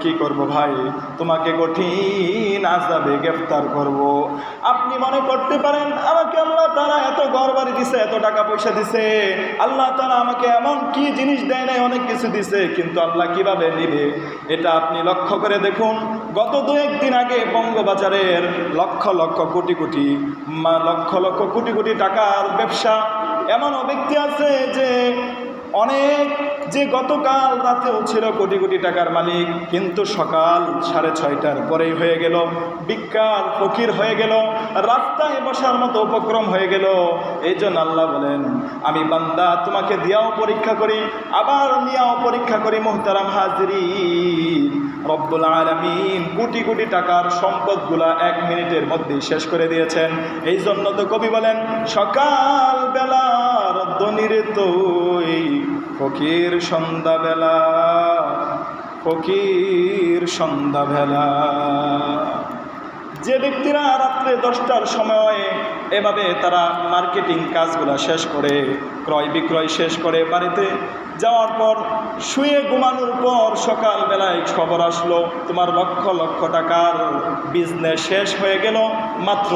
কি করব ভাই, তোমাকে কঠিন আযাবে গ্রেফতার করব। আপনি মনে করতে পারেন আমাকে আল্লাহ তাআলা এত ঘর বাড়ি দিছে, এত টাকা পয়সা দিছে, আল্লাহ তাআলা আমাকে এমন কি জিনিস দেয় নাই, অনেক কিছু দিছে, কিন্তু আল্লাহ কিভাবে নিবে এটা আপনি লক্ষ্য করে দেখুন। গত 2-1 দিন আগে বঙ্গবাজারের লক্ষ লক্ষ কোটি কোটি টাকার ব্যবসা, এমনও ব্যক্তি আছে যে অনেক যে গতকাল রাতেও ছিল কোটি কোটি টাকার মালিক, কিন্তু সকাল 6:30টার পরেই হয়ে গেল বিকাল ফকির হয়ে গেল, রাস্তায় বসার মতো উপক্রম হয়ে গেল। এই জন্য আল্লাহ বলেন, আমি বান্দা তোমাকে দিয়াও পরীক্ষা করি, আবার নিয়াও পরীক্ষা করি। মুহতারাম হাজিরিন, রব্বুল আলামিন কোটি কোটি টাকার সম্পদগুলা 1 মিনিটের মধ্যেই শেষ করে দিয়েছেন। এই জন্য তো কবি বলেন, সকাল বেলার ধনীর তুই ফকির সন্ধ্যাবেলা, ফকির সন্ধ্যাবেলা। যে ব্যক্তিরা রাত্রে 10টার সময় এভাবে তারা মার্কেটিং কাজগুলো শেষ করে, ক্রয় বিক্রয় শেষ করে বাড়িতে যাওয়ার পর শুয়ে ঘুমানোর পর সকালবেলায় খবর আসলো তোমার লক্ষ লক্ষ টাকার বিজনেস শেষ হয়ে গেল মাত্র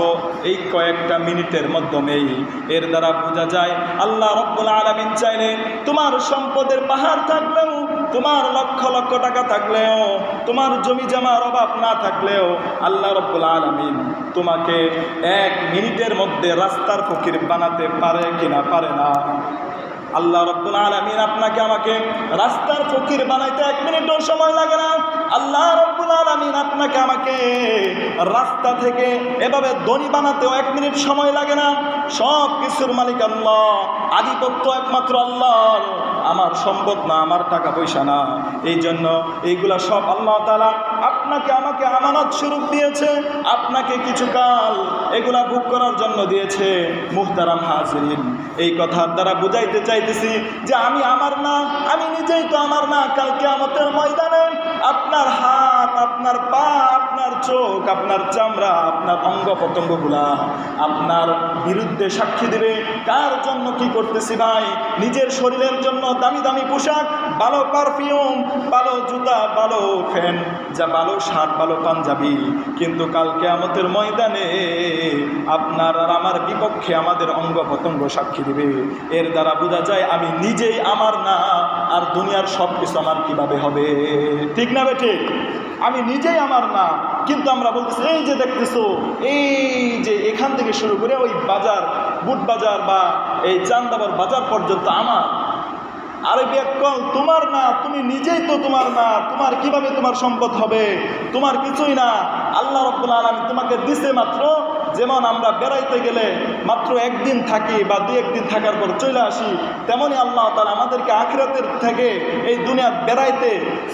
এই কয়েকটা মিনিটের মাধ্যমেই। এর দ্বারা বোঝা যায় আল্লাহ রব্বুল আলামিন চাইলে তোমার সম্পদের পাহাড় থাকলেও, তোমার লক্ষ লক্ষ টাকা থাকলেও, তোমার জমি জমার অভাব না থাকলেও আল্লাহ রব্বুল আলামিন তোমাকে 1 মিনিটের মধ্যে রাস্তার ফকির বানাতে পারে কিনা পারে না? আল্লাহ রব্বুল আলামিন আপনাকে আমাকে রাস্তার ফকির বানাইতে 1 মিনিটও সময় লাগে না। আল্লাহ রব্বুল আলামিন আপনাকে আমাকে রাস্তা থেকে এভাবে ধনী বানাতেও 1 মিনিট সময় লাগে না। সব কিছুর মালিক আল্লাহ, আধিপত্য একমাত্র আল্লাহর, আমার সম্পদ না, আমার টাকা পয়সা না। এই জন্য এইগুলা সব আল্লাহ তাআলা আপনাকে আমাকে আমানত স্বরূপ দিয়েছে, আপনাকে কিছুকাল এগুলা ভোগ করার জন্য দিয়েছে। মুহতারাম হাজিরিন, এই কথার দ্বারা বুঝাইতে চাইতেছি যে আমি আমার না, আমি নিজেই তো আমার না। কাল কিয়ামতের ময়দানে আপনার হাত, আপনার পা, আপনার চোখ, আপনার চামড়া, আপনার অঙ্গ প্রত্যঙ্গগুলা আপনার বিরুদ্ধে সাক্ষী দিবে। কার জন্য কি করতেছি ভাই? নিজের শরীরের জন্য দামি দামি পোশাক, ভালো পারফিউম, ভালো জুতা, ভালো ফ্যান, যা ভালো শার্ট, ভালো পাঞ্জাবি, কিন্তু কাল কিয়ামতের ময়দানে আপনার আর আমার বিপক্ষে আমাদের অঙ্গ প্রত্যঙ্গ সাক্ষী দিবে। এর দ্বারা বোঝা যায় আমি নিজেই আমার না, আর দুনিয়ার সব কিছু আমার কিভাবে হবে? ঠিক না বেঠিক? আমি নিজেই আমার না, কিন্তু আমরা বলতেছি এই যে দেখতেছো, এই যে এখান থেকে শুরু করে ওই বাজার, বুট বাজার বা এই চান্দাবার বাজার পর্যন্ত আমার। আরে ব্যাকল, তোমার না, তুমি নিজেই তো তোমার না, তোমার কিভাবে তোমার সম্পদ হবে? তোমার কিছুই না। আল্লাহ রাব্বুল আলামিন তোমাকে দিছে মাত্র, যেমন আমরা বেড়াইতে গেলে মাত্র 1 দিন থাকি বা 2-1 দিন থাকার পর চলে আসি, তেমনি আল্লাহ তাআলা আমাদেরকে আখিরাতের থেকে এই দুনিয়া বেড়াইতে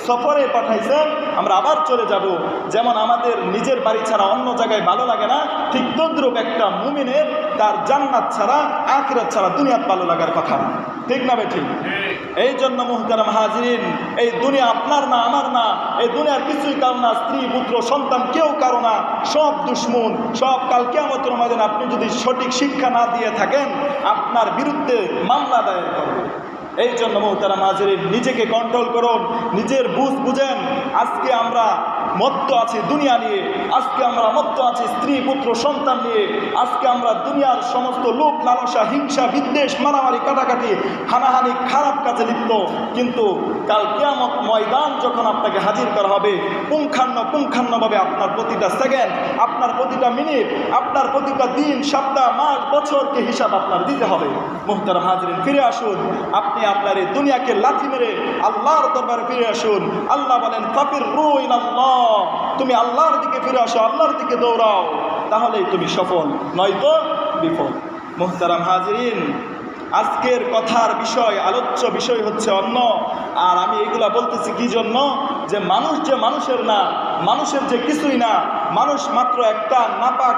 সফরে পাঠাইছেন, আমরা আবার চলে যাব। যেমন আমাদের নিজের বাড়ি ছাড়া অন্য জায়গায় ভালো লাগে না, ঠিক তদ্রূপ একটা মুমিনের তার জান্নাত ছাড়া, আখিরাত ছাড়া দুনিয়াত ভালো লাগার কথা। ঠিক না বেঠিক? এই জন্য মুহতারাম হাজিরিন, এই দুনিয়া আপনার না, আমার না, এই দুনিয়ার কিছুই কারো না, স্ত্রী পুত্র সন্তান কেউ কারো না, সব দুশ্মন, সব কাল কিয়ামতের ময়দানে আপনি যদি সঠিক শিক্ষা না দিয়ে থাকেন আপনার বিরুদ্ধে মামলা দায়ের করবে। এই জন্য মুহতারাম হাজিরিন, নিজেকে কন্ট্রোল করুন, নিজের বুঝ বুঝেন। আজকে আমরা মত্ত আছি দুনিয়া নিয়ে, আজকে আমরা মত্ত আছি স্ত্রী পুত্র সন্তান নিয়ে, আজকে আমরা দুনিয়ার সমস্ত লোভ লালসা, হিংসা, বিদ্বেষ, মারামারি, কাটাকাটি, হানাহানি, খারাপ কাজে লিপ্ত। কিন্তু কাল কিয়ামত ময়দান যখন আপনাকে হাজির করা হবে, পুঙ্খানুপুঙ্খানুভাবে আপনার প্রতিটা সেকেন্ড, আপনার প্রতিটা মিনিট, আপনার প্রতিটা দিন, সপ্তাহ, মাস, বছরকে হিসাব আপনার দিতে হবে। মুহতারাম হাজিরিন, ফিরে আসুন, আপনি আপনার এই দুনিয়াকে লাথি মেরে আল্লাহর দরবারে ফিরে আসুন। আল্লাহ বলেন, ফাফিরু ইলাল্লাহ, তুমি আল্লাহর দিকে ফিরে আসো, আল্লাহর দিকে দৌড়াও, তাহলেই তুমি সফল, নয়তো বিফল। মুহতারাম হাজিরিন, আজকের কথার বিষয়, আলোচ্য বিষয় হচ্ছে অন্য। আর আমি এগুলা বলতেছি কি জন্য? যে মানুষ যে মানুষের না, মানুষের যে কিছুই না, মানুষ মাত্র একটা নাপাক